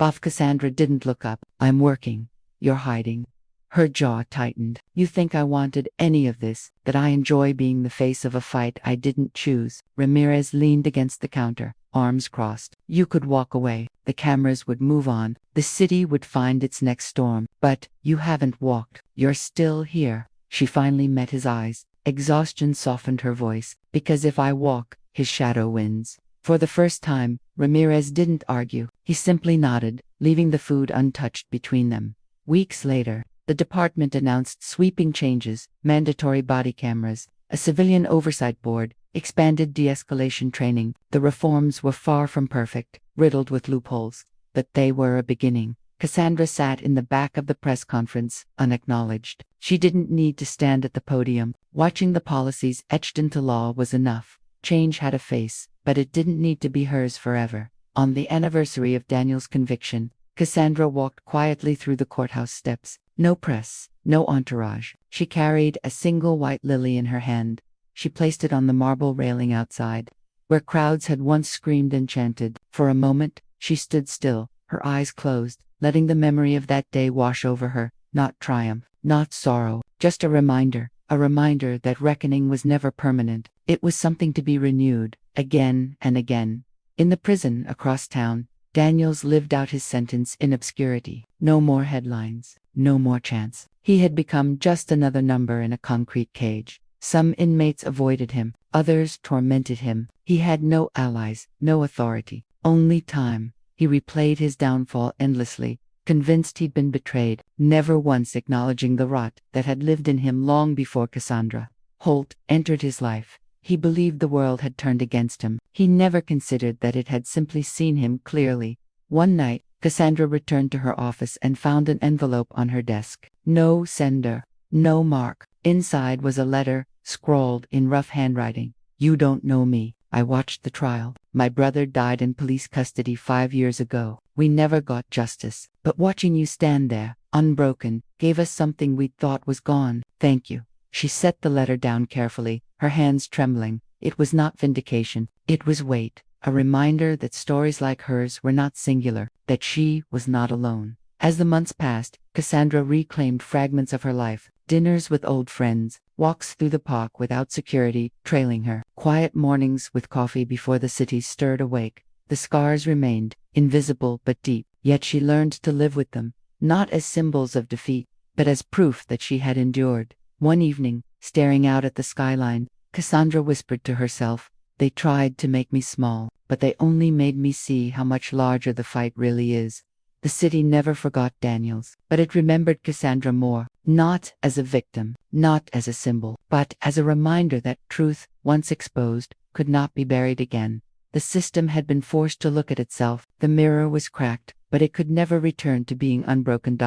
Cassandra didn't look up. "I'm working." "You're hiding." Her jaw tightened. "You think I wanted any of this, that I enjoy being the face of a fight I didn't choose?" Ramirez leaned against the counter, arms crossed. "You could walk away. The cameras would move on. The city would find its next storm. But you haven't walked. You're still here." She finally met his eyes. Exhaustion softened her voice. "Because if I walk, his shadow wins." For the first time, Ramirez didn't argue. He simply nodded, leaving the food untouched between them. Weeks later, the department announced sweeping changes: mandatory body cameras, a civilian oversight board, expanded de-escalation training. The reforms were far from perfect, riddled with loopholes, but they were a beginning. Cassandra sat in the back of the press conference, unacknowledged. She didn't need to stand at the podium. Watching the policies etched into law was enough. Change had a face, but it didn't need to be hers forever. On the anniversary of Daniel's conviction, Cassandra walked quietly through the courthouse steps. No press, no entourage. She carried a single white lily in her hand. She placed it on the marble railing outside, where crowds had once screamed and chanted. For a moment, she stood still, her eyes closed, letting the memory of that day wash over her. Not triumph, not sorrow, just a reminder that reckoning was never permanent. It was something to be renewed, again and again. In the prison across town, Daniels lived out his sentence in obscurity. No more headlines, no more chants. He had become just another number in a concrete cage. Some inmates avoided him, others tormented him. He had no allies, no authority, only time. He replayed his downfall endlessly, convinced he'd been betrayed, never once acknowledging the rot that had lived in him long before Cassandra Holt entered his life. He believed the world had turned against him. He never considered that it had simply seen him clearly. One night, Cassandra returned to her office and found an envelope on her desk. No sender, no mark. Inside was a letter, scrawled in rough handwriting. "You don't know me. I watched the trial. My brother died in police custody 5 years ago. We never got justice. But watching you stand there, unbroken, gave us something we thought was gone. Thank you. She set the letter down carefully, her hands trembling. It was not vindication. It was weight. A reminder that stories like hers were not singular, that she was not alone. As the months passed, Cassandra reclaimed fragments of her life. Dinners with old friends, walks through the park without security trailing her, quiet mornings with coffee before the city stirred awake. The scars remained, invisible but deep, yet she learned to live with them, not as symbols of defeat, but as proof that she had endured. One evening, staring out at the skyline, Cassandra whispered to herself, "They tried to make me small, but they only made me see how much larger the fight really is." The city never forgot Daniels, but it remembered Cassandra more, not as a victim, not as a symbol, but as a reminder that truth, once exposed, could not be buried again. The system had been forced to look at itself. The mirror was cracked, but it could never return to being unbroken.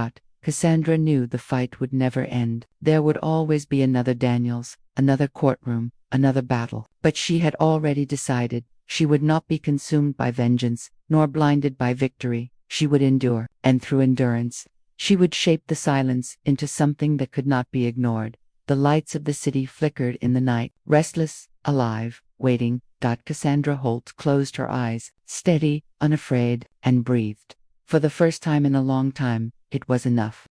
Cassandra knew the fight would never end. There would always be another Daniels, another courtroom, another battle. But she had already decided she would not be consumed by vengeance, nor blinded by victory. She would endure, and through endurance, she would shape the silence into something that could not be ignored. The lights of the city flickered in the night, restless, alive, waiting. Cassandra Holt closed her eyes, steady, unafraid, and breathed. For the first time in a long time, it was enough.